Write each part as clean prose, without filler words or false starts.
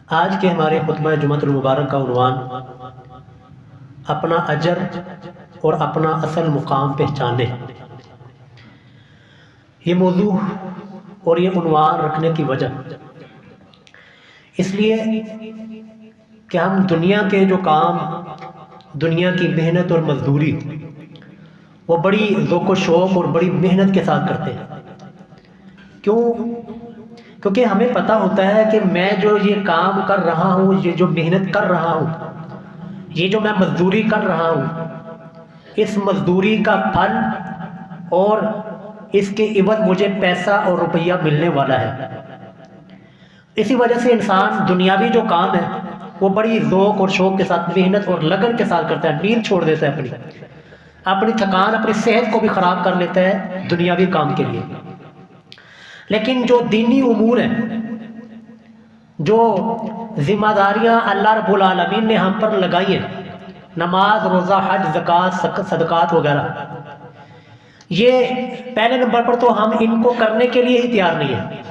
آج کے ہمارے خطبہ جمعۃ المبارک کا عنوان اپنا اجر اور اپنا اصل مقام پہچانے۔ یہ موضوع اور یہ عنوان رکھنے کی وجہ اس لیے کہ ہم دنیا کے جو کام، دنیا کی محنت اور مزدوری وہ بڑی ذوق و شوق اور بڑی محنت کے ساتھ کرتے ہیں۔ کیونکہ ہمیں پتہ ہوتا ہے کہ میں جو یہ کام کر رہا ہوں، یہ جو محنت کر رہا ہوں، یہ جو میں مزدوری کر رہا ہوں، اس مزدوری کا پھل اور اس کے عوض مجھے پیسہ اور روپیہ ملنے والا ہے۔ اسی وجہ سے انسان دنیاوی جو کام ہے وہ بڑی ذوق اور شوق کے ساتھ، محنت اور لگن کے ساتھ کرتا ہے، نیند چھوڑ دیتا ہے، اپنی تھکان، اپنی صحت کو بھی خراب کر لیتا ہے دنیاوی کام کے لیے۔ لیکن جو دینی امور ہیں، جو ذمہ داریاں اللہ رب العالمین نے ہم پر لگائی ہیں، نماز، روزہ، حج، زکوٰۃ، صدقات وغیرہ، یہ پہلے نمبر پر تو ہم ان کو کرنے کے لیے ہی تیار نہیں ہیں۔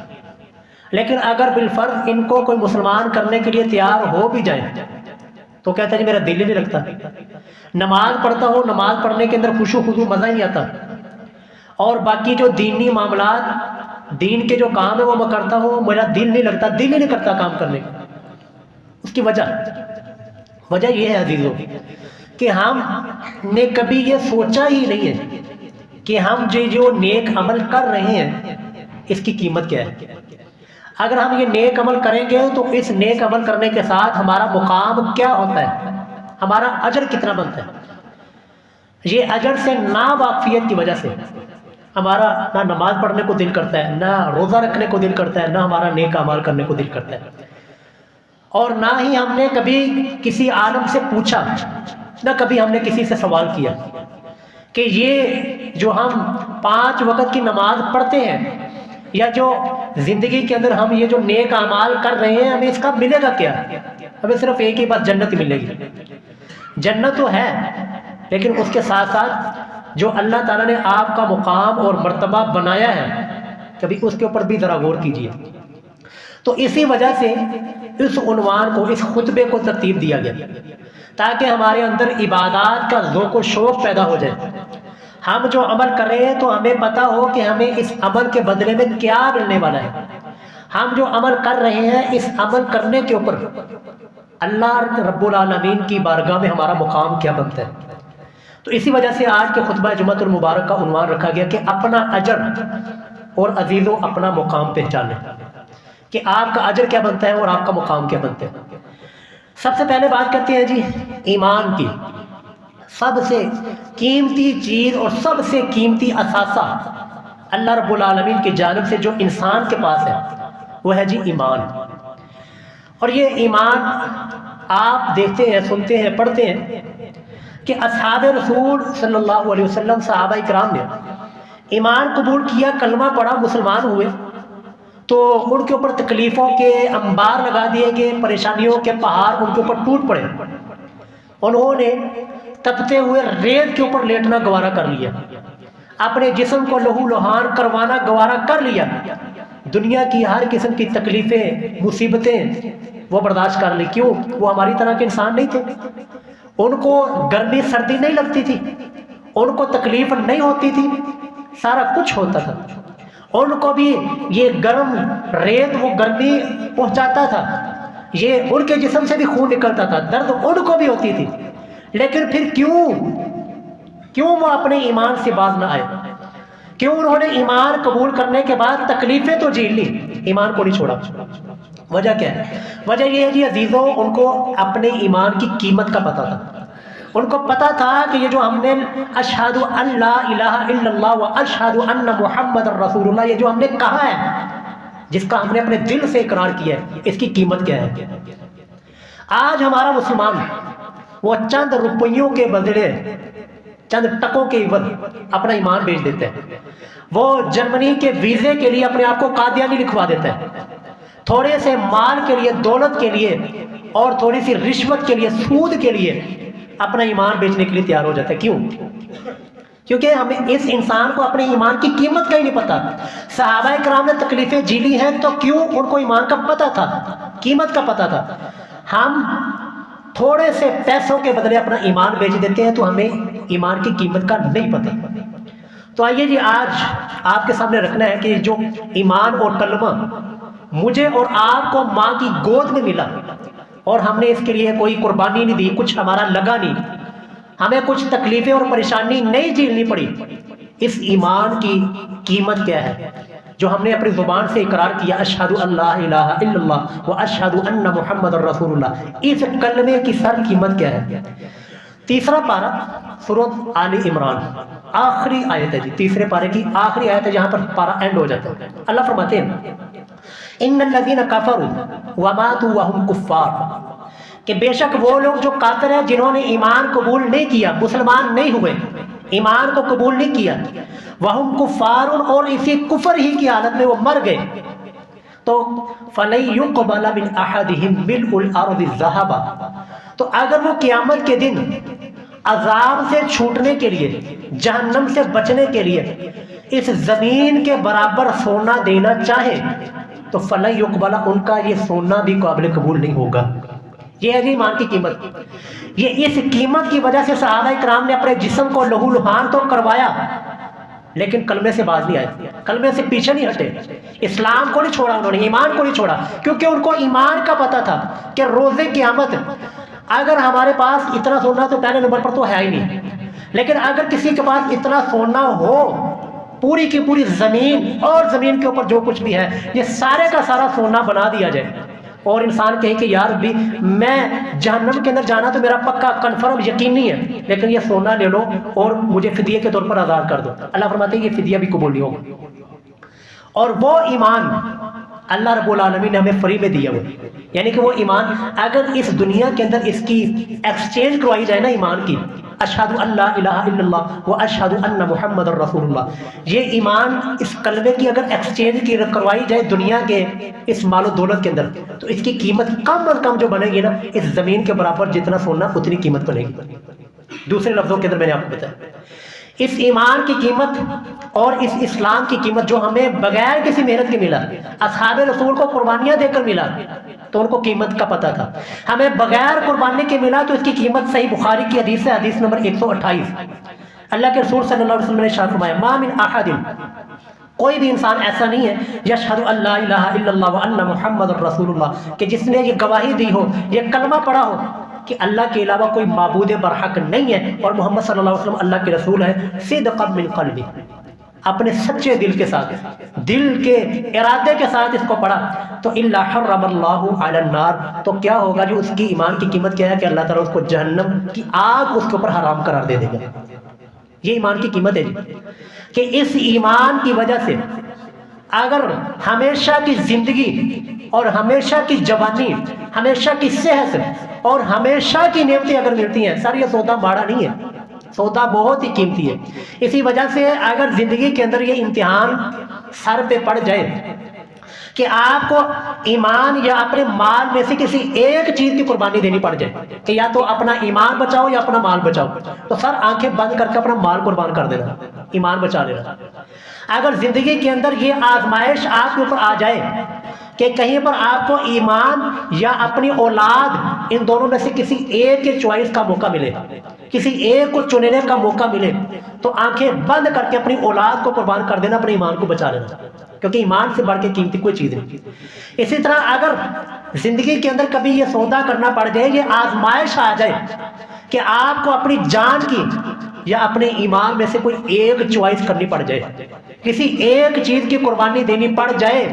لیکن اگر بالفرض ان کو کوئی مسلمان کرنے کے لیے تیار ہو بھی جائے تو کہتا ہے جی میرا دل ہی نہیں لگتا، نماز پڑھتا ہوں، نماز پڑھنے کے اندر خشوع و خضوع مزہ ہی نہیں آتا، اور باقی جو دینی معاملات، دین کے جو کام ہے وہ میں کرتا ہوں، میرا دل نہیں لگتا، دل ہی نہیں کرتا کام کرنے کا۔ اس کی وجہ یہ ہے عزیزوں کہ ہم نے کبھی یہ سوچا ہی نہیں ہے کہ ہم جو نیک عمل کر رہے ہیں اس کی قیمت کیا ہے۔ اگر ہم یہ نیک عمل کریں گے تو اس نیک عمل کرنے کے ساتھ ہمارا مقام کیا ہوتا ہے، ہمارا اجر کتنا بنتا ہے۔ یہ اجر سے نا واقفیت کی وجہ سے ہمارا نہ نماز پڑھنے کو دل کرتا ہے، نہ روزہ رکھنے کو دل کرتا ہے، نہ ہمارا نیک اعمال کرنے کو دل کرتا ہے، اور نہ ہی ہم نے کبھی کسی عالم سے پوچھا، نہ کبھی ہم نے کسی سے سوال کیا کہ یہ جو ہم 5 وقت کی نماز پڑھتے ہیں یا جو زندگی کے اندر ہم یہ جو نیک اعمال کر رہے ہیں، ہمیں اس کا ملے گا کیا؟ ہمیں صرف ایک ہی بات، جنت ملے گی۔ جنت تو ہے، لیکن اس کے ساتھ ساتھ جو اللہ تعالیٰ نے آپ کا مقام اور مرتبہ بنایا ہے، کبھی اس کے اوپر بھی ذرا غور کیجیے۔ تو اسی وجہ سے اس عنوان کو، اس خطبے کو ترتیب دیا گیا تاکہ ہمارے اندر عبادات کا ذوق و شوق پیدا ہو جائے۔ ہم جو عمل کریں تو ہمیں پتہ ہو کہ ہمیں اس عمل کے بدلے میں کیا ملنے والا ہے۔ ہم جو عمل کر رہے ہیں، اس عمل کرنے کے اوپر اللہ رب العالمین کی بارگاہ میں ہمارا مقام کیا بنتا ہے۔ تو اسی وجہ سے آج کے خطبہ جمعۃ المبارک کا عنوان رکھا گیا کہ اپنا اجر اور عزیزوں اپنا مقام پہچانے، کہ آپ کا اجر کیا بنتا ہے اور آپ کا مقام کیا بنتا ہے۔ سب سے پہلے بات کرتے ہیں جی ایمان کی۔ سب سے قیمتی چیز اور سب سے قیمتی اثاثہ اللہ رب العالمین کی جانب سے جو انسان کے پاس ہے وہ ہے جی ایمان۔ اور یہ ایمان آپ دیکھتے ہیں، سنتے ہیں، پڑھتے ہیں کہ اصحاب رسول صلی اللہ علیہ وسلم، صحابہ کرام نے ایمان قبول کیا، کلمہ پڑھا، مسلمان ہوئے تو ان کے اوپر تکلیفوں کے انبار لگا دیے گئے، پریشانیوں کے پہاڑ ان کے اوپر ٹوٹ پڑے۔ انہوں نے تپتے ہوئے ریت کے اوپر لیٹنا گوارا کر لیا، اپنے جسم کو لہو لہان کروانا گوارا کر لیا، دنیا کی ہر قسم کی تکلیفیں، مصیبتیں وہ برداشت کر لی۔ کیوں؟ وہ ہماری طرح کے انسان نہیں تھے، ان کو گرمی سردی نہیں لگتی تھی، ان کو تکلیف نہیں ہوتی تھی، سارا کچھ ہوتا تھا۔ ان کو بھی یہ گرم ریت وہ گرمی پہنچاتا تھا، یہ ان کے جسم سے بھی خون نکلتا تھا، درد ان کو بھی ہوتی تھی، لیکن پھر کیوں وہ اپنے ایمان سے باز نہ آئے؟ کیوں انہوں نے ایمان قبول کرنے کے بعد تکلیفیں تو جھیل لی، ایمان کو نہیں چھوڑا؟ وجہ کیا ہے؟ وجہ یہ ہے جی عزیزوں، ان کو اپنے ایمان کی قیمت کا پتہ تھا۔ ان کو پتا تھا کہ یہ جو ہم نے اشہد ان لا الہ الا اللہ و اشہد ان محمد رسول اللہ، یہ جو ہم نے کہا ہے، جس کا ہم نے اپنے دل سے اقرار کیا ہے، اس کی قیمت کیا ہے؟ آج ہمارا مسلمان وہ چند روپیوں کے بدلے، چند ٹکوں کے عوض اپنا ایمان بیچ دیتا ہے۔ وہ جرمنی کے ویزے کے لیے اپنے آپ کو قادیانی لکھوا دیتا ہے، تھوڑے سے مال کے لیے، دولت کے لیے اور تھوڑی سی رشوت کے لیے، سود کے لیے اپنا ایمان بیچنے کے لیے تیار ہو جاتا ہے۔ کیوں؟ کیونکہ ہمیں اس انسان کو اپنے ایمان کی قیمت کا ہی نہیں پتا. صحابہ کرام نے تکلیفیں جھیلی ہیں تو کیوں؟ ان کو ایمان کا پتہ تھا، قیمت کا پتہ تھا. ہم تھوڑے سے پیسوں کے بدلے اپنا ایمان بیچ دیتے ہیں تو ہمیں ایمان کی قیمت کا نہیں پتہ. تو آئیے جی آج آپ کے سامنے رکھنا ہے کہ جو ایمان اور کلمہ مجھے اور آپ کو ماں کی گود میں ملا اور ہم نے اس کے لیے کوئی قربانی نہیں دی، کچھ ہمارا لگا نہیں، ہمیں کچھ تکلیفیں اور پریشانی نہیں جھیلنی پڑی. اس ایمان کی قیمت کیا ہے جو ہم نے اپنی زبان سے اقرار کیا، اشہد ان لا الہ الا اللہ و اشہد ان محمد رسول اللہ. اس کلمے کی سر قیمت کیا ہے؟ تیسرا پارہ سورۃ آل عمران، آخری آیت ہے جی، تیسرے پارے کی آخری آیت ہے جہاں پر پارہ اینڈ ہو جاتا ہے. اللہ فرماتے ہیں ان الذین کفروا وماتوا وهم کفار، کہ بے شک وہ لوگ جو کافر ہیں، جنہوں نے ایمان قبول نہیں کیا، مسلمان نہیں ہوئے، ایمان کو قبول نہیں کیا، وہم کفار، اور اسی کفر ہی کی حالت میں وہ مر گئے، تو فَلَن يُقْبَلَ مِنْ أَحَدِهِمْ مِلْءُ الْأَرْضِ ذَهَبًا، تو اگر وہ قیامت کے دن عذاب سے چھوٹنے کے لیے، جہنم سے بچنے کے لیے اس زمین کے برابر سونا دینا چاہے تو فَلَن يُقْبَلَ، ان کا یہ سونا بھی قابل قبول نہیں ہوگا. یہ ہے ایمان کی قیمت. یہ اس قیمت کی وجہ سے صحابہ کرام نے اپنے جسم کو لہو لہان تو کروایا لیکن کلمے سے باز نہیں آئے، کلمے سے پیچھے نہیں ہٹے، اسلام کو نہیں چھوڑا، انہوں نے ایمان کو نہیں چھوڑا، کیونکہ ان کو ایمان کا پتہ تھا کہ روز قیامت اگر ہمارے پاس اتنا سونا تو پہلے نمبر پر تو ہے ہی نہیں، لیکن اگر کسی کے پاس اتنا سونا ہو، پوری کی پوری زمین اور زمین کے اوپر جو کچھ بھی ہے یہ سارے کا سارا سونا بنا دیا جائے اور انسان کہے کہ یار بھی میں جہنم کے اندر جانا تو میرا پکا کنفرم یقینی ہے، لیکن یہ سونا لے لو اور مجھے فدیے کے طور پر آزاد کر دو، اللہ فرماتے ہیں یہ فدیہ بھی قبول نہیں ہوگا. اور وہ ایمان اللہ رب العالمین نے ہمیں فری میں دیا ہوا، یعنی کہ وہ ایمان اگر اس دنیا کے اندر اس کی ایکسچینج کروائی جائے نا ایمان کی، اشہد ان لا الہ الا اللہ و اشہد ان محمد رسول اللہ، یہ ایمان اس کلمے کی اگر ایکسچینج کی کروائی جائے دنیا کے اس مال و دولت کے اندر تو اس کی قیمت کم از کم جو بنے گی نا، اس زمین کے برابر جتنا سونا اتنی قیمت بنے گی. دوسرے لفظوں کے اندر میں نے آپ کو بتایا اس ایمان کی قیمت اور اس اسلام کی قیمت جو ہمیں بغیر کسی محنت کے ملا، اصحاب رسول کو قربانیاں دے کر ملا تو ان کو قیمت کا پتہ تھا، ہمیں بغیر قربانی کے ملا تو اس کی قیمت صحیح بخاری کی حدیث ہے، حدیث نمبر 128. اللہ کے رسول صلی اللہ علیہ وسلم نے ارشاد فرمایا ما من احد، کوئی بھی انسان ایسا نہیں ہے، یشہد ان لا الہ الا اللہ وان محمد رسول اللہ، کہ جس نے یہ گواہی دی ہو، یہ کلمہ پڑھا ہو کہ اللہ کے علاوہ کوئی معبود برحق نہیں ہے اور محمد صلی اللہ علیہ وسلم اللہ کے رسول ہے، صدقا من قلبی، اپنے سچے دل کے ساتھ، دل کے ارادے کے ساتھ اس کو پڑھا تو الا حرم اللہ علی النار، تو کیا ہوگا جو اس کی ایمان کی قیمت کیا ہے کہ اللہ تعالیٰ اس کو جہنم کی آگ اس کے اوپر حرام قرار دے دے گا. یہ ایمان کی قیمت ہے جی، کہ اس ایمان کی وجہ سے اگر ہمیشہ کی زندگی اور ہمیشہ کی جوانی، ہمیشہ کی صحت اور ہمیشہ کی نعمتیں اگر ملتی ہیں، سر یہ سودا ماڑا نہیں ہے، سودا بہت ہی قیمتی ہے. اسی وجہ سے اگر زندگی کے اندر یہ امتحان سر پہ پڑ جائے کہ آپ کو ایمان یا اپنے مال میں سے کسی ایک چیز کی قربانی دینی پڑ جائے کہ یا تو اپنا ایمان بچاؤ یا اپنا مال بچاؤ، تو سر آنکھیں بند کر کے اپنا مال قربان کر دینا، ایمان بچا لینا. اگر زندگی کے اندر یہ آزمائش آپ کے اوپر آ جائے کہ کہیں پر آپ کو ایمان یا اپنی اولاد، ان دونوں میں سے کسی ایک کے چوائس کا موقع ملے، کسی ایک کو چننے کا موقع ملے، تو آنکھیں بند کر کے اپنی اولاد کو قربان کر دینا، اپنے ایمان کو بچا لینا، کیونکہ ایمان سے بڑھ کے قیمتی کوئی چیز نہیں. اسی طرح اگر زندگی کے اندر کبھی یہ سودا کرنا پڑ جائے، یہ آزمائش آ جائے کہ آپ کو اپنی جان کی یا اپنے ایمان میں سے کوئی ایک چوائس کرنی پڑ جائے، کسی ایک چیز کی قربانی دینی پڑ جائے،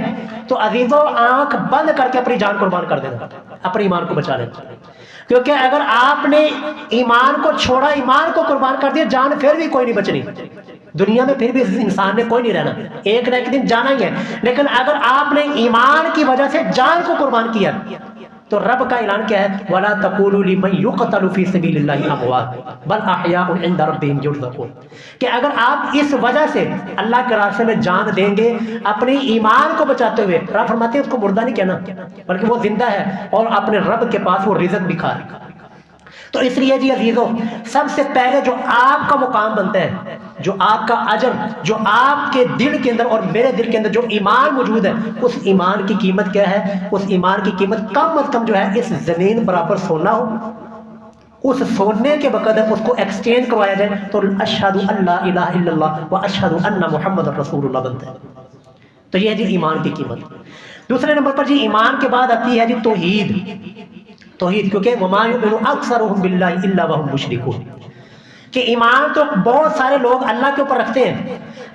تو عزیزو آنکھ بند کر کے اپنی جان قربان کر دینا، اپنے ایمان کو بچا لینا. کیونکہ اگر آپ نے ایمان کو چھوڑا، ایمان کو قربان کر دیا، جان پھر بھی کوئی نہیں بچنی دنیا میں، پھر بھی انسان نے کوئی نہیں رہنا، ایک نہ ایک دن جانا ہی ہے. لیکن اگر آپ نے ایمان کی وجہ سے جان کو قربان کیا تو رب کا اعلان کیا ہے، وَلَا تَقُولُوا لِمَن يُقْتَلُ فِي سَبِيلِ اللَّهِ أَمْوَاتٌ بَلْ أَحْيَاءٌ عِندَ رَبِّهِمْ يُرْزَقُونَ، کہ اگر آپ اس وجہ سے اللہ کے راستے میں جان دیں گے اپنی ایمان کو بچاتے ہوئے، رب فرماتے ہیں اس کو مردہ نہیں کہنا بلکہ وہ زندہ ہے اور اپنے رب کے پاس وہ رزق بھی کھا رہا. تو اس لیے جی عزیزو، سب سے پہلے جو آپ کا مقام بنتا ہے، جو آپ کا اجر، جو آپ کے دل کے اندر اور میرے دل کے اندر جو ایمان موجود ہے، اس ایمان کی قیمت کیا ہے؟ اس ایمان کی قیمت کم از کم جو ہے اس زمین برابر سونا ہو، اس سونے کے بقدر اس کو ایکسچینج کروایا جائے تو اشہد ان لا الہ الا اللہ و اشہد ان محمد رسول اللہ بنتا ہے۔ تو یہ ہے جی ایمان کی قیمت۔ دوسرے نمبر پر جی ایمان کے بعد آتی ہے جی توحید۔ توحید، کیونکہ وما یؤمن اکثرهم باللہ الا وهم مشرکون، کہ ایمان تو بہت سارے لوگ اللہ کے اوپر رکھتے ہیں،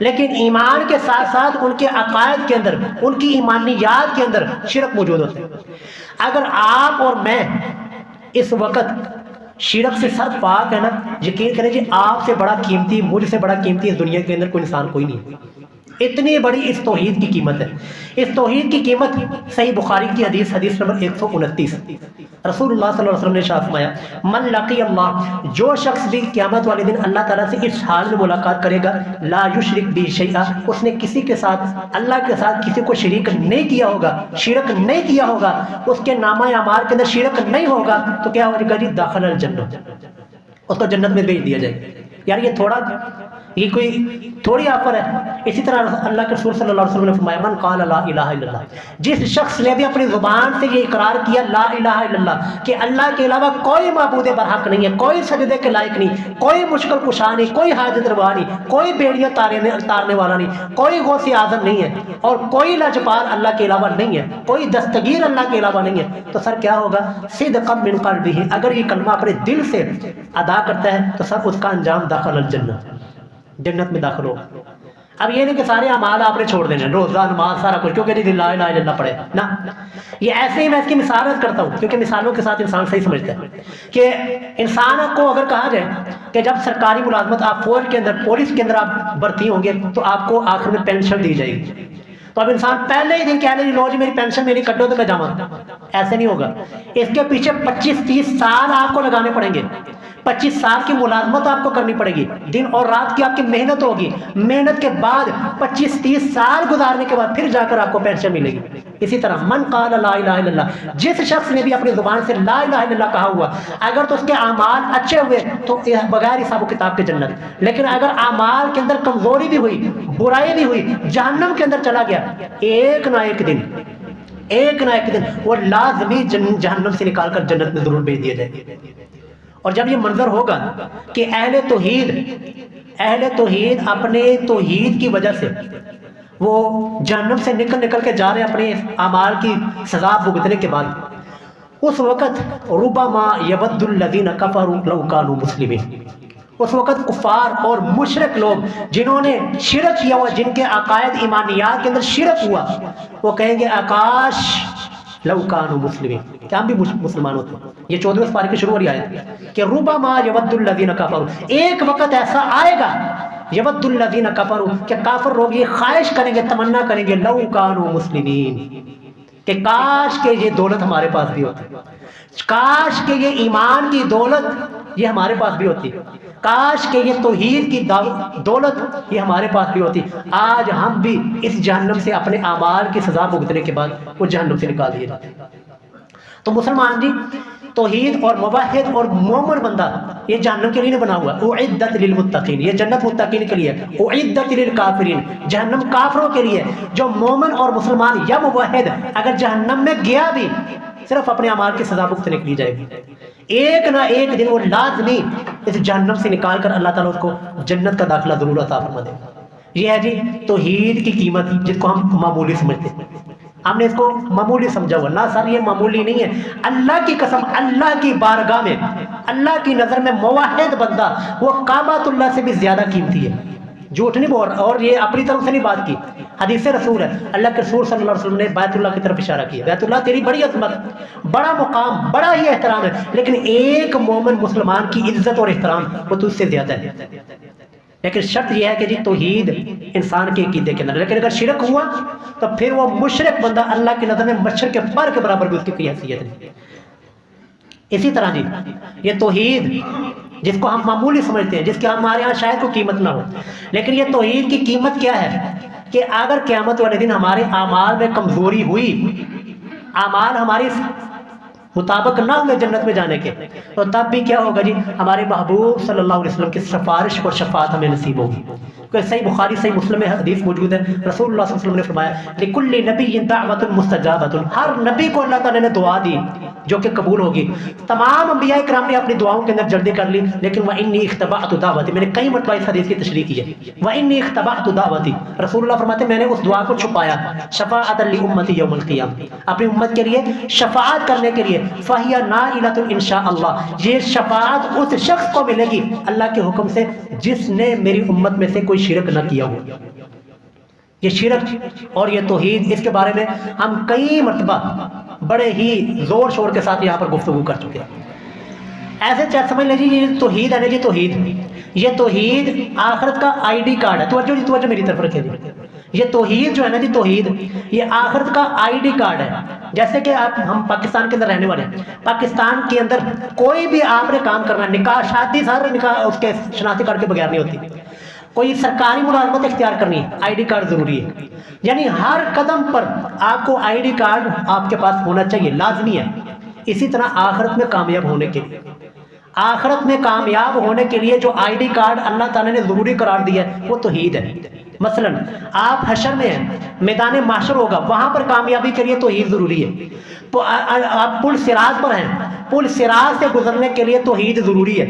لیکن ایمان کے ساتھ ساتھ ان کے عقائد کے اندر، ان کی ایمانیات کے اندر شرک موجود ہوتے ہیں۔ اگر آپ اور میں اس وقت شرک سے سر پاک ہے نا، یقین کریں جی آپ سے بڑا قیمتی، مجھ سے بڑا قیمتی اس دنیا کے اندر کوئی انسان کوئی نہیں ہے۔ اتنی بڑی اس توحید کی قیمت ہے۔ اس توحید کی قیمت صحیح بخاری کی حدیث نمبر 129، رسول اللہ صلی اللہ علیہ وسلم نے ارشاد فرمایا من لقی اللہ، جو شخص بھی قیامت والے دن اللہ تعالیٰ سے اس حال میں ملاقات کرے گا، لا یشرک بہ شیئا، اس نے کسی کے ساتھ، اللہ کے ساتھ کسی کو شریک نہیں کیا ہوگا، شرک نہیں کیا ہوگا، اس کے نامہ اعمال کے اندر شرک نہیں ہوگا، تو کیا ہوگا جی؟ داخل الجنہ، اس کو جنت میں بھیج دیا جائے گا۔ یار یہ کوئی تھوڑی آفر ہے۔ اسی طرح اللہ کے رسول صلی اللہ علیہ وسلم نے فرمایا من قال لا الہ الا اللہ، جس شخص نے بھی اپنی زبان سے یہ اقرار کیا لا الہ الا اللہ، کہ اللہ کے علاوہ کوئی معبود برحق نہیں ہے، کوئی سجدے کے لائق نہیں، کوئی مشکل کشا نہیں، کوئی حاجت روا نہیں، کوئی بیڑیاں تارنے والا نہیں، کوئی غوث اعظم نہیں ہے، اور کوئی لاجپال اللہ کے علاوہ نہیں ہے، کوئی دستگیر اللہ کے علاوہ نہیں ہے، تو سر کیا ہوگا؟ صدقا من قلبہ، اگر یہ کلمہ اپنے دل سے ادا کرتا ہے تو سر اس کا انجام داخل الجنہ، جنت میں داخل ہو۔ اب یہ نہیں کہ سارے اعمال آپ نے چھوڑ دینے، روزہ، نماز، سارا کچھ، کیونکہ جی لا الہ الا اللہ پڑھے نا۔ یہ ایسے ہی میں اس کی مثال کرتا ہوں کیونکہ مثالوں کے ساتھ انسان صحیح سمجھتا ہے، کہ انسان کو اگر کہا جائے کہ جب سرکاری ملازمت، آپ فوج کے اندر، پولیس کے اندر آپ بھرتی ہوں گے تو آپ کو آخر میں پینشن دی جائے گی، تو اب انسان پہلے ہی دن کہہ لے لو جی میری پینشن میری کٹو تو میں جاؤں، ایسے نہیں ہوگا۔ اس کے پیچھے 25-30 سال آپ کو لگانے پڑیں گے، 25 سال کی ملازمت آپ کو کرنی پڑے گی، دن اور رات کی آپ کی محنت ہوگی، محنت کے بعد 25-30 سال گزارنے کے بعد پھر جا کر آپ کو پینشن ملے گی۔ اسی طرح من قال لا الہ الا اللہ، جس شخص نے بھی اپنی زبان سے لا الہ الا اللہ کہا ہوا، اگر تو اس کے اعمال اچھے ہوئے تو بغیر حساب و کتاب کے جنت، لیکن اگر اعمال کے اندر کمزوری بھی ہوئی، برائی بھی ہوئی، جہنم کے اندر چلا گیا، ایک نہ ایک دن وہ لازمی جہنم سے نکال کر جنت میں ضرور بھیج دیا جائے گا۔ اور جب یہ منظر ہوگا کہ اہل توحید اپنے توحید کی وجہ سے وہ جہنم سے نکل کے جا رہے ہیں اپنے اعمال کی سزا بھگتنے کے بعد، اس وقت ربما یود الذین کفروا لو کانوا مسلمین، اس وقت کفار اور مشرک لوگ جنہوں نے شرک کیا ہوا، جن کے عقائد ایمانیات کے اندر شرک ہوا، وہ کہیں گے آکاش لو کانوا مسلمین، کیا ہم بھی مسلمان ہوتے ہیں۔ یہ 14ویں پارے کی شروع والی آیت ہے کہ ربما یود الذین کفروا، ایک وقت ایسا آئے گا یود الذین کفروا کہ کافر لوگ یہ خواہش کریں گے، تمنا کریں گے لو کانوا مسلمین، کہ کاش کہ یہ دولت ہمارے پاس بھی ہوتی، کاش کہ یہ ایمان کی دولت یہ ہمارے پاس بھی ہوتی، کاش کہ یہ توحید کی دولت یہ ہمارے پاس بھی ہوتی، آج ہم بھی اس جہنم سے اپنے اعمال کی سزا بھگتنے کے بعد وہ جہنم سے نکال دیے جاتے۔ تو مسلمان جی، توحید اور موحد اور مومن بندہ یہ جہنم کے لیے نہیں بنا ہوا، اعدت للمتقین، یہ جنت متقین کے لیے، اعدت للکافرین، جہنم کافروں کے لیے۔ جو مومن اور مسلمان یا موحد اگر جہنم میں گیا بھی صرف اپنے اعمال کی سزا بھگتنے کے لیے جائے گی، ایک نہ ایک دن وہ لازمی اس جہنم سے نکال کر اللہ تعالیٰ اس کو جنت کا داخلہ ضرور عطا فرما دے گا۔ یہ ہے جی توحید کی قیمت، جس کو ہم معمولی سمجھتے ہیں، ہم نے اس کو معمولی سمجھا ہوا، نہ سر یہ معمولی نہیں ہے۔ اللہ کی قسم، اللہ کی بارگاہ میں، اللہ کی نظر میں موحد بندہ وہ کعبۃ اللہ سے بھی زیادہ قیمتی ہے، جھوٹ نہیں بول رہا، اور یہ اپنی طرف سے نہیں بات کی، حدیث رسول ہے، اللہ کے رسول صلی اللہ علیہ وسلم نے بیت اللہ کی طرف اشارہ کیا، بیت اللہ تیری بڑی عظمت، بڑا مقام، بڑا ہی احترام ہے، لیکن ایک مومن مسلمان کی عزت اور احترام وہ تجھ سے زیادہ ہے، لیکن شرط یہ ہے کہ جی توحید انسان کے عقیدے کے اندر، لیکن اگر شرک ہوا تو پھر وہ مشرک بندہ اللہ کی نظر میں مچھر کے پر کے برابر بھی اس کی کوئی حیثیت نہیں۔ اسی طرح جی یہ توحید جس کو ہم معمولی سمجھتے ہیں، جس کی ہمارے ہاں شاید کوئی قیمت نہ ہو، لیکن یہ توحید کی قیمت کیا ہے کہ اگر قیامت والے دن ہمارے اعمال میں کمزوری ہوئی، اعمال ہماری مطابق نہ ہوئے جنت میں جانے کے، تو تب بھی کیا ہوگا جی، ہمارے محبوب صلی اللہ علیہ وسلم کی سفارش اور شفاعت ہمیں نصیب ہوگی۔ کہ صحیح بخاری صحیح مسلم میں حدیث موجود ہے، رسول اللہ صلی اللہ علیہ وسلم نے فرمایا لِكُلِّ نَبِيٍّ دَعْوَةٌ مُسْتَجَابَةٌ، ہر نبی کو اللہ تعالیٰ نے دعا دی جو کہ قبول ہوگی۔ تمام انبیاء کرام نے اپنی دعاؤں کے اندر جلدی کر لی، لیکن وَإِنِّي اخْتَبَعْتُ دعوتی، میں نے کئی مرتبہ اس حدیث کی تشریح کی ہے، وَإِنِّي اخْتَبَعْتُ دعوتی، رسول اللہ فرماتے ہیں میں نے اس دعا کو چھپایا، شفاعۃ لِأُمَّتِي یوم القیامہ، اپنی امت کے لیے شفاعت کرنے کے لیے، فَهِيَ نَائِلَةٌ إِن شاء اللہ، یہ شفاعت اس شخص کو ملے گی اللہ کے حکم سے جس نے میری امت میں سے کوئی شرک نہ کیا ہو۔ یہ شرک اور یہ توحید، اس کے بارے میں ہم کئی مرتبہ بڑے ہی زور شور کے ساتھ یہاں پر گفتگو کر چکے ہیں۔ ایسے چاہے سمجھ لیجیے یہ توحید ہے نا جی، توحید، یہ توحید آخرت کا آئی ڈی کارڈ ہے۔ توجہ جی، توجہ میری طرف رکھیں جی، یہ توحید جو ہے نا جی، توحید یہ آخرت کا آئی ڈی کارڈ ہے۔ جیسے کہ ہم پاکستان کے اندر رہنے والے ہیں، پاکستان کے اندر کوئی بھی آپ نے کام کرنا ہے، نکاح شادی سارے نکاح اس کے شناختی کارڈ کے بغیر نہیں ہوتی، کوئی سرکاری ملازمت اختیار کرنی ہے آئی ڈی کارڈ ضروری ہے، یعنی ہر قدم پر آپ کو آئی ڈی کارڈ آپ کے پاس ہونا چاہیے، لازمی ہے۔ اسی طرح آخرت میں کامیاب ہونے کے لیے، آخرت میں کامیاب ہونے کے لیے جو آئی ڈی کارڈ اللہ تعالیٰ نے ضروری قرار دیا ہے وہ توحید ہے۔ مثلا آپ حشر میں ہیں، میدان محشر ہوگا، وہاں پر کامیابی کے لیے توحید ضروری ہے۔ تو آپ پل صراط پر ہیں، پل صراط سے گزرنے کے لیے توحید ضروری ہے۔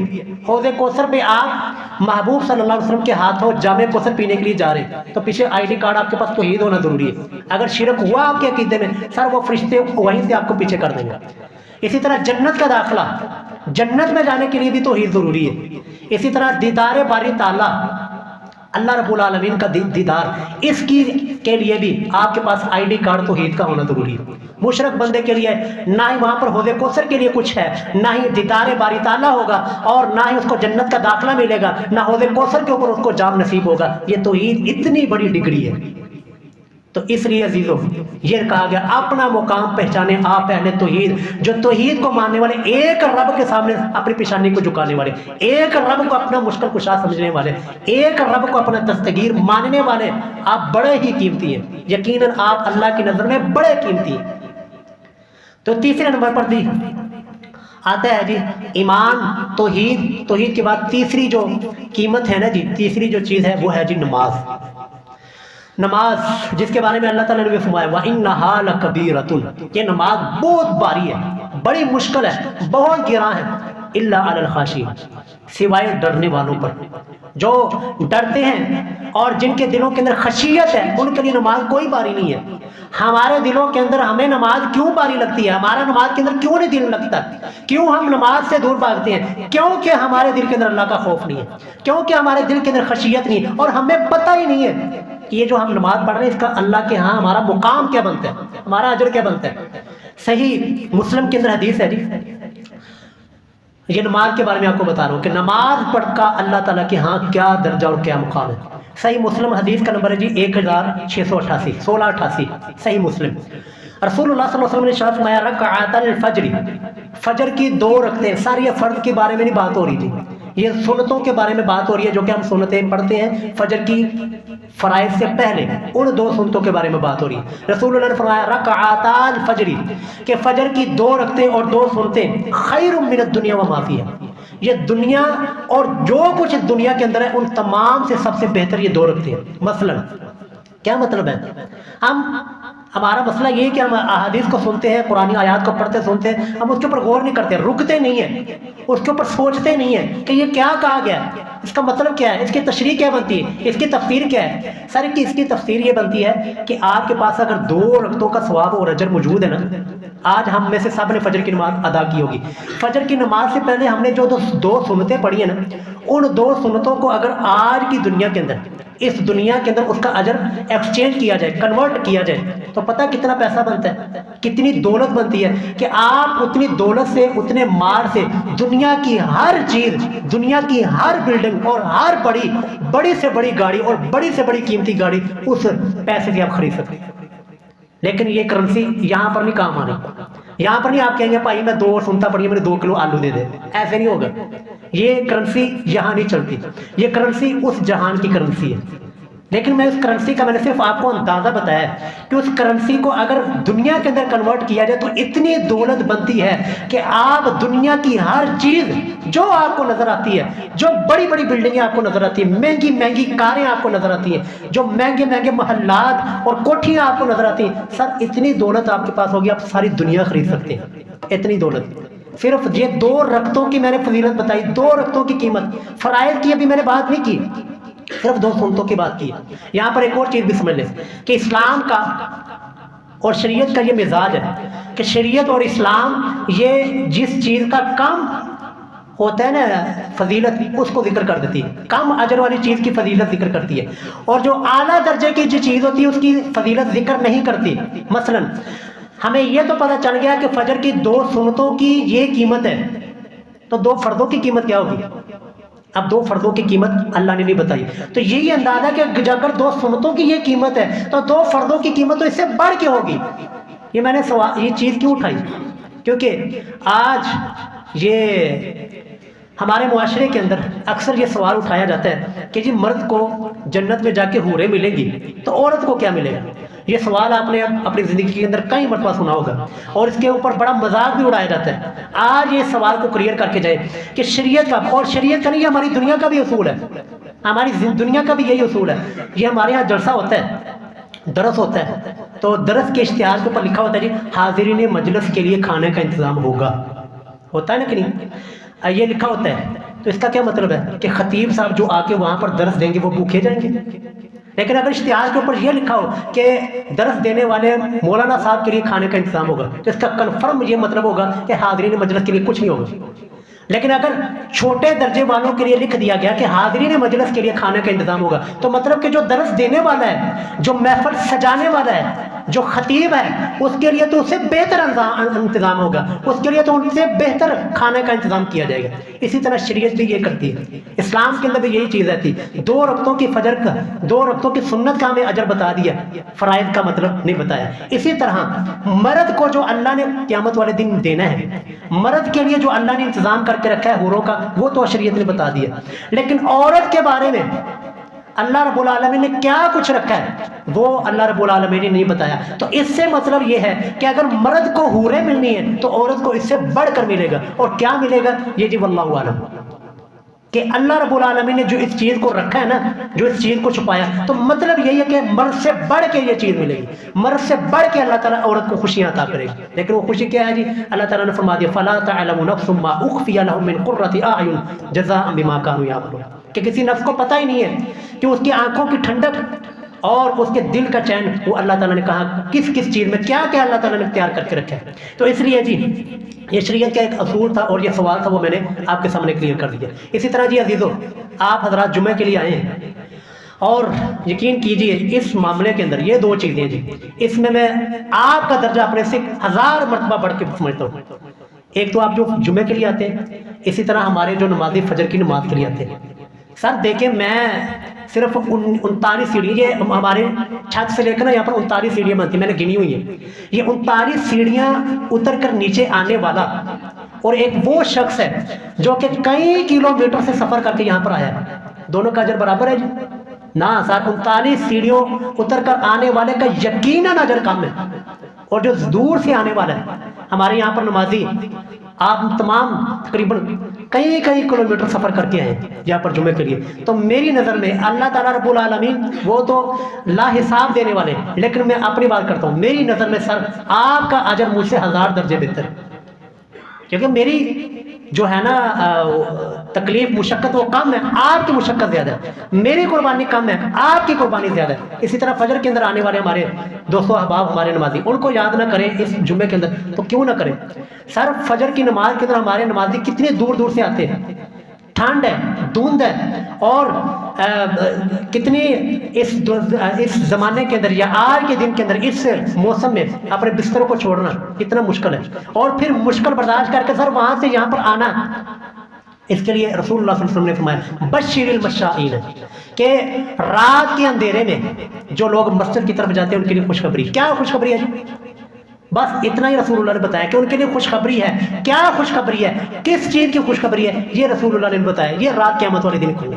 حوض کوثر پہ آپ محبوب صلی اللہ علیہ وسلم کے ہاتھوں جام کوثر پینے کے لیے جا رہے ہیں، تو پیچھے آئی ڈی کارڈ آپ کے پاس توحید ہونا ضروری ہے۔ اگر شرک ہوا آپ کے عقیدے میں، سر وہ فرشتے وہیں سے آپ کو پیچھے کر دیں گے۔ اسی طرح جنت کا داخلہ، جنت میں جانے کے لیے بھی توحید ضروری ہے۔ اسی طرح دیدار باری تعالیٰ، اللہ رب العالمین کا دیدار، اس کی کے لیے بھی آپ کے پاس آئی ڈی کارڈ توحید کا ہونا ضروری ہے۔ مشرک بندے کے لیے نہ ہی وہاں پر حوض کوثر کے لیے کچھ ہے، نہ ہی دیدار باری تعالیٰ ہوگا، اور نہ ہی اس کو جنت کا داخلہ ملے گا، نہ حوض کوثر کے اوپر اس کو جام نصیب ہوگا۔ یہ توحید اتنی بڑی ڈگری ہے۔ تو اس لیے عزیزو یہ کہا گیا اپنا مقام پہچانے آپ اہل توحید، جو توحید کو ماننے والے، ایک رب کے سامنے اپنی پیشانی کو جھکانے والے، ایک رب کو اپنا مشکل کشا سمجھنے والے، ایک رب کو اپنا دستگیر ماننے والے، آپ بڑے ہی قیمتی ہیں، یقیناً آپ اللہ کی نظر میں بڑے قیمتی ہیں۔ تو تیسرے نمبر پر بھی آتا ہے جی ایمان، توحید، توحید کے بعد تیسری جو قیمت ہے نا جی، تیسری جو چیز ہے وہ ہے جی نماز۔ نماز جس کے بارے میں اللہ تعالیٰ نے بھی فرمایا وَإِنَّهَا لَكَبِيرَةٌ، یہ نماز بہت بھاری ہے، بڑی مشکل ہے، بہت گراں ہے، إِلَّا عَلَى الْخَاشِعِينَ، سوائے ڈرنے والوں پر، جو ڈرتے ہیں اور جن کے دلوں کے اندر خشیت ہے ان کے لیے نماز کوئی باری نہیں ہے۔ ہمارے دلوں کے اندر ہمیں نماز کیوں باری لگتی ہے؟ ہمارا نماز کے اندر کیوں نہیں دل لگتا؟ کیوں ہم نماز سے دور بھاگتے ہیں؟ کیونکہ ہمارے دل کے اندر اللہ کا خوف نہیں ہے، کیونکہ ہمارے دل کے اندر خشیت نہیں ہے، اور ہمیں پتہ ہی نہیں ہے کہ یہ جو ہم نماز پڑھ رہے ہیں اس کا اللہ کے ہاں ہمارا مقام کیا بنتا ہے، ہمارا اجر کیا بنتا ہے۔ صحیح مسلم کے اندر حدیث ہے جی، یہ نماز کے بارے میں آپ کو بتا رہا ہوں کہ نماز پڑھ کا اللہ تعالیٰ کے ہاں کیا درجہ اور کیا مقام ہے۔ صحیح مسلم حدیث کا نمبر ہے جی 1688 1688 صحیح مسلم۔ رسول اللہ صلی اللہ علیہ وسلم نے ارشاد فرمایا رکعت الفجر، فجر کی 2 رکعتیں، ساری یہ فرض کے بارے میں نہیں بات ہو رہی تھی، یہ سنتوں کے بارے میں بات ہو رہی ہے جو کہ ہم سنتیں پڑھتے ہیں فجر کی فرائض سے پہلے، ان 2 سنتوں کے بارے میں بات ہو رہی ہے۔ رسول اللہ نے فرمایا رکعت الفجر، کہ فجر کی 2 رکعتیں اور 2 سنتیں خیر من الدنیا وما فیہا، یہ دنیا اور جو کچھ اس دنیا کے اندر ہے ان تمام سے سب سے بہتر یہ 2 رکعتیں ہیں۔ مثلا کیا مطلب ہے؟ ہمارا مسئلہ یہ ہے کہ ہم احادیث کو سنتے ہیں، قرآنی آیات کو پڑھتے سنتے ہیں، ہم اس کے اوپر غور نہیں کرتے، رکتے نہیں ہیں، اس کے اوپر سوچتے نہیں ہیں کہ یہ کیا کہا گیا ہے، اس کا مطلب کیا ہے، اس کی تشریح کیا بنتی ہے، اس کی تفسیر کیا ہے۔ سر اس کی تفسیر یہ بنتی ہے کہ آپ کے پاس اگر 2 رکعتوں کا ثواب اور اجر موجود ہے نا، آج ہم میں سے سب نے فجر کی نماز ادا کی ہوگی، فجر کی نماز سے پہلے ہم نے جو 2 سنتیں پڑھی ہیں نا، ان 2 سنتوں کو اگر آج کی دنیا کے اندر، اس دنیا کے اندر اس کا اجر ایکسچینج کیا جائے، کنورٹ کیا جائے، تو پتہ کتنا پیسہ بنتا ہے، کتنی دولت بنتی ہے کہ آپ اتنی دولت سے، اتنے مال سے دنیا کی ہر چیز، دنیا کی ہر بلڈنگ اور ہر بڑی سے بڑی گاڑی اور بڑی سے بڑی قیمتی گاڑی اس پیسے سے آپ خرید سکتے ہیں۔ لیکن یہ کرنسی یہاں پر نہیں کام آنی، یہاں پر نہیں آپ کہیں گے بھائی میں 2 سنتا پڑھی مجھے 2 کلو آلو دے دے، ایسے نہیں ہوگا۔ یہ کرنسی یہاں نہیں چلتی، یہ کرنسی اس جہان کی کرنسی ہے۔ لیکن میں اس کرنسی کا میں نے صرف آپ کو اندازہ بتایا ہے کہ اس کرنسی کو اگر دنیا کے اندر کنورٹ کیا جائے تو اتنی دولت بنتی ہے کہ آپ دنیا کی ہر چیز جو آپ کو نظر آتی ہے، جو بڑی بڑی بلڈنگیں آپ کو نظر آتی ہیں، مہنگی مہنگی کاریں آپ کو نظر آتی ہیں، جو مہنگے مہنگے محلات اور کوٹھیاں آپ کو نظر آتی ہیں، سر اتنی دولت آپ کے پاس ہوگی آپ ساری دنیا خرید سکتے ہیں، اتنی دولت۔ صرف یہ 2 رکعتوں کی میں نے فضیلت بتائی، 2 رکعتوں کی قیمت، فرائض کی ابھی میں نے بات نہیں کی، صرف 2 سنتوں کی بات کی۔ یہاں پر ایک اور چیز بھی سمجھ لیں کہ اسلام کا اور شریعت کا یہ مزاج ہے کہ شریعت اور اسلام یہ جس چیز کا کم ہوتا ہے نا فضیلت، اس کو ذکر کر دیتی ہے، کم اجر والی چیز کی فضیلت ذکر کرتی ہے، اور جو اعلیٰ درجے کی جو چیز ہوتی ہے اس کی فضیلت ذکر نہیں کرتی۔ مثلا ہمیں یہ تو پتہ چل گیا کہ فجر کی 2 سنتوں کی یہ قیمت ہے، تو 2 فرضوں کی قیمت کیا ہوگی؟ اب 2 فرضوں کی قیمت اللہ نے نہیں بتائی، تو یہی اندازہ کہ اگر 2 سنتوں کی یہ قیمت ہے تو 2 فرضوں کی قیمت تو اس سے بڑھ کے ہوگی۔ یہ میں نے یہ چیز کیوں اٹھائی؟ کیونکہ آج یہ ہمارے معاشرے کے اندر اکثر یہ سوال اٹھایا جاتا ہے کہ جی مرد کو جنت میں جا کے حوریں ملیں گی تو عورت کو کیا ملے گا؟ یہ سوال آپ نے اپنی زندگی کے اندر کئی مرتبہ سنا ہوگا اور اس کے اوپر بڑا مذاق بھی اڑایا جاتا ہے۔ آج یہ سوال کو کلیئر کر کے جائے کہ شریعت کا، اور شریعت کا نہیں، یہ ہماری دنیا کا بھی اصول ہے، ہماری دنیا کا بھی یہی اصول ہے۔ یہ ہمارے یہاں جلسہ ہوتا ہے، درس ہوتا ہے، تو درس کے اشتہار کے اوپر لکھا ہوتا ہے جی حاضرین مجلس کے لیے کھانے کا انتظام ہوگا، ہوتا ہے نا کہ نہیں؟ یہ لکھا ہوتا ہے، تو اس کا کیا مطلب ہے کہ خطیب صاحب جو آ کے وہاں پر درس دیں گے وہ بھوکے جائیں گے؟ لیکن اگر اشتہار کے اوپر یہ لکھا ہو کہ درس دینے والے مولانا صاحب کے لیے کھانے کا انتظام ہوگا تو اس کا کنفرم یہ مطلب ہوگا کہ حاضرین مجلس کے لیے کچھ نہیں ہوگا۔ لیکن اگر چھوٹے درجے والوں کے لیے لکھ دیا گیا کہ حاضرین مجلس کے لیے کھانے کا انتظام ہوگا تو مطلب کہ جو درس دینے والا ہے، جو محفل سجانے والا ہے، جو خطیب ہے، اس کے لیے تو اس سے بہتر انتظام ہوگا، اس کے لیے تو ان سے بہتر کھانے کا انتظام کیا جائے گا۔ اسی طرح شریعت بھی یہ کرتی ہے، اسلام کے اندر بھی یہی چیز رہتی ہے۔ 2 رکعتوں کی فجر کا، 2 رکعتوں کی سنت کا ہمیں اجر بتا دیا، فرائض کا مطلب نہیں بتایا۔ اسی طرح مرد کو جو اللہ نے قیامت والے دن دینا ہے، مرد کے لیے جو اللہ نے انتظام کر کے رکھا ہے حوروں کا، وہ تو شریعت نے بتا دیا، لیکن عورت کے بارے میں اللہ رب العالمین نے کیا کچھ رکھا ہے وہ اللہ رب العالمین نے نہیں بتایا۔ تو اس سے مطلب یہ ہے کہ اگر مرد کو حوریں ملنی ہے تو عورت کو اس سے بڑھ کر ملے گا، اور کیا ملے گا یہ جی واللہ عالم، کہ اللہ رب العالمین نے جو اس چیز کو رکھا ہے نا، جو اس چیز کو چھپایا، تو مطلب یہی ہے کہ مرد سے بڑھ کے یہ چیز ملے گی، مرد سے بڑھ کے اللہ تعالیٰ عورت کو خوشیاں عطا کرے گی۔ لیکن وہ خوشی کیا ہے جی؟ اللہ تعالیٰ نے فرما دیا فَلَا تَعْلَمُ نَفْسٌ مَّا أُخْفِيَ لَهُم مِّن قُرَّةِ أَعْيُنٍ جَزَاءً بِمَا كَانُوا يَعْمَلُونَ، کہ کسی نفس کو پتہ ہی نہیں ہے کہ اس کی آنکھوں کی ٹھنڈک اور اس کے دل کا چین وہ اللہ تعالیٰ نے کہا کس کس چیز میں کیا کیا اللہ تعالیٰ نے اختیار کر کے رکھا ہے۔ تو اس لیے جی یہ شریعت کا ایک اصول تھا اور یہ سوال تھا، وہ میں نے آپ کے سامنے کلیئر کر دیا۔ اسی طرح جی عزیزو، آپ حضرات جمعے کے لیے آئے ہیں اور یقین کیجئے اس معاملے کے اندر یہ 2 چیزیں جی، اس میں آپ کا درجہ اپنے سے 1000 مرتبہ بڑھ کے سمجھتا ہوں۔ ایک تو آپ جو جمعے کے لیے آتے ہیں، اسی طرح ہمارے جو نمازی فجر کی نماز کے لیے آتے ہیں۔ سر دیکھیں میں صرف 39 سیڑھی، یہ ہمارے چھت سے لے کر یہاں پر 39 سیڑھیاں بنتی ہیں، میں نے گنی ہوئی ہیں۔ یہ 39 سیڑھیاں اتر کر نیچے آنے والا اور ایک وہ شخص ہے جو کہ کئی کلومیٹر سے سفر کر کے یہاں پر آیا ہے، دونوں کا اجر برابر ہے جی؟ نہ سر، 39 سیڑھیوں اتر کر آنے والے کا یقیناً اجر کم ہے، اور جو دور سے آنے والا ہے ہمارے یہاں پر نمازی، آپ تمام تقریباً کئی کلومیٹر سفر کر کے آئے یہاں پر جمعے کے لیے، تو میری نظر میں اللہ تعالیٰ رب العالمین وہ تو لا حساب دینے والے، لیکن میں اپنی بات کرتا ہوں، میری نظر میں سر آپ کا اجر مجھ سے 1000 درجے بہتر ہے، کیونکہ میری جو ہے نا تکلیف مشقت وہ کم ہے، آپ کی مشقت زیادہ ہے، میری قربانی کم ہے، آپ کی قربانی زیادہ ہے۔ اسی طرح فجر کے اندر آنے والے ہمارے دوستو احباب، ہمارے نمازی، ان کو یاد نہ کریں اس جمعے کے اندر تو کیوں نہ کریں؟ سر فجر کی نماز کے اندر ہمارے نمازی کتنے دور دور سے آتے ہیں، ٹھنڈ ہے، دھند ہے، اور کتنی اس زمانے کے اندر یا آج کے دن کے اندر اس موسم میں اپنے بستروں کو چھوڑنا کتنا مشکل ہے، اور پھر مشکل برداشت کر کے سر وہاں سے یہاں پر آنا، اس کے لیے رسول اللہ صلی اللہ علیہ وسلم نے فرمایا بشیر المشائین، کہ رات کے اندھیرے میں جو لوگ مسجد کی طرف جاتے ہیں ان کے لیے خوشخبری۔ کیا خوشخبری ہے جی؟ بس اتنا ہی رسول اللہ نے بتایا کہ ان کے لیے خوشخبری ہے۔ کیا خوشخبری ہے؟ کس چیز کی خوشخبری ہے؟ یہ رسول اللہ نے بتایا، یہ رات قیامت والے دن کھلے،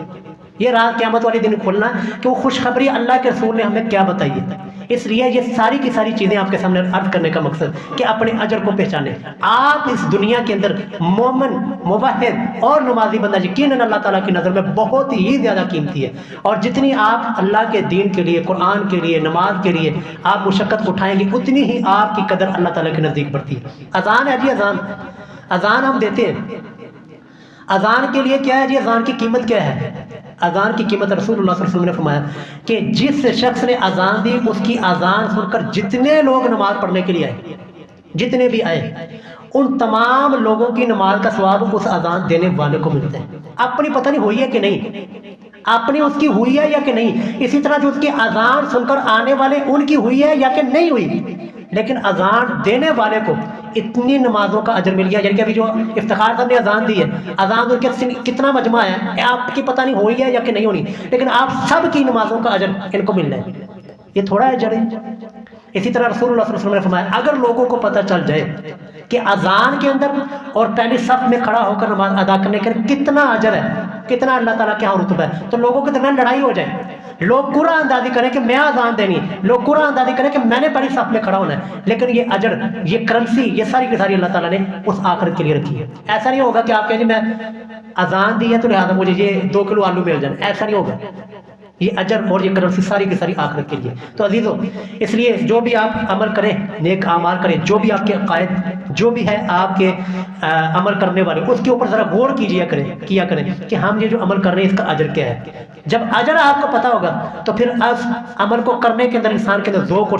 یہ راز قیامت والے دن کھولنا کہ وہ خوشخبری اللہ کے رسول نے ہمیں کیا بتائی ہے۔ اس لیے یہ ساری کی ساری چیزیں آپ کے سامنے عرض کرنے کا مقصد کہ اپنے اجر کو پہچانیں۔ آپ اس دنیا کے اندر مومن، موحد اور نمازی بندہ یقیناً اللہ تعالیٰ کی نظر میں بہت ہی زیادہ قیمتی ہے، اور جتنی آپ اللہ کے دین کے لیے، قرآن کے لیے، نماز کے لیے آپ مشقت اٹھائیں گے اتنی ہی آپ کی قدر اللہ تعالیٰ کے نزدیک بڑھتی ہے۔ اذان ہے جی، اذان ہم دیتے ہیں۔ اذان کے لیے کیا ہے جی؟ اذان کی قیمت کیا ہے؟ اذان کی قیمت رسول اللہ صلی اللہ علیہ وسلم نے فرمایا کہ جس شخص نے اذان دی اس کی اذان سن کر جتنے لوگ نماز پڑھنے کے لیے آئے، جتنے بھی آئے، ان تمام لوگوں کی نماز کا ثواب اس اذان دینے والے کو ملتا ہے۔ اپنی پتہ نہیں ہوئی ہے کہ نہیں، اپنی اس کی ہوئی ہے یا کہ نہیں، اسی طرح جو اس کی اذان سن کر آنے والے ان کی ہوئی ہے یا کہ نہیں ہوئی، لیکن اذان دینے والے کو اتنی نمازوں کا اجر مل گیا۔ یعنی کہ ابھی جو افتخار صاحب نے اذان دی ہے، اذان کے کتنا مجمع ہے، آپ کی پتہ نہیں ہوئی ہے یا کہ نہیں ہونی، لیکن آپ سب کی نمازوں کا اجر ان کو مل رہا ہے، یہ تھوڑا اجر ہے۔ اسی طرح رسول اللہ صلی اللہ علیہ وسلم نے فرمایا اگر لوگوں کو پتہ چل جائے کہ اذان کے اندر اور پہلی صف میں کھڑا ہو کر نماز ادا کرنے کے کتنا اجر ہے، کتنا اللہ تعالیٰ کے ہاں رتبہ ہے، تو لوگوں کے درمیان لڑائی ہو جائے، لوگ قرآن اندازی کریں کہ میں اذان دینی ہے، لوگ قرآن اندازی کریں کہ میں نے پہلی صف میں کھڑا ہونا ہے، لیکن یہ اجر، یہ کرنسی، یہ ساری کی ساری اللہ تعالیٰ نے اس آخرت کے لیے رکھی ہے۔ ایسا نہیں ہوگا کہ آپ کہیں جی میں اذان دی ہے تو لہٰذا مجھے یہ 2 کلو آلو مل جائیں، ایسا نہیں ہوگا۔ یہ اجر اور یہ کرنسی ساری کی ساری آخرت کے لیے۔ تو عزیزو، اس لیے جو بھی آپ عمل کریں، نیک اعمال کریں، جو بھی آپ کے عقائد، جو بھی ہے آپ کے عمل کرنے والے، اس کے اوپر ذرا غور کیا کریں کہ ہم یہ جو عمل کر رہے ہیں اس کا اجر کیا ہے۔ جب اجر آپ کو پتہ ہوگا تو پھر اس عمل کو کرنے کے اندر انسان کے اندر ذوق اور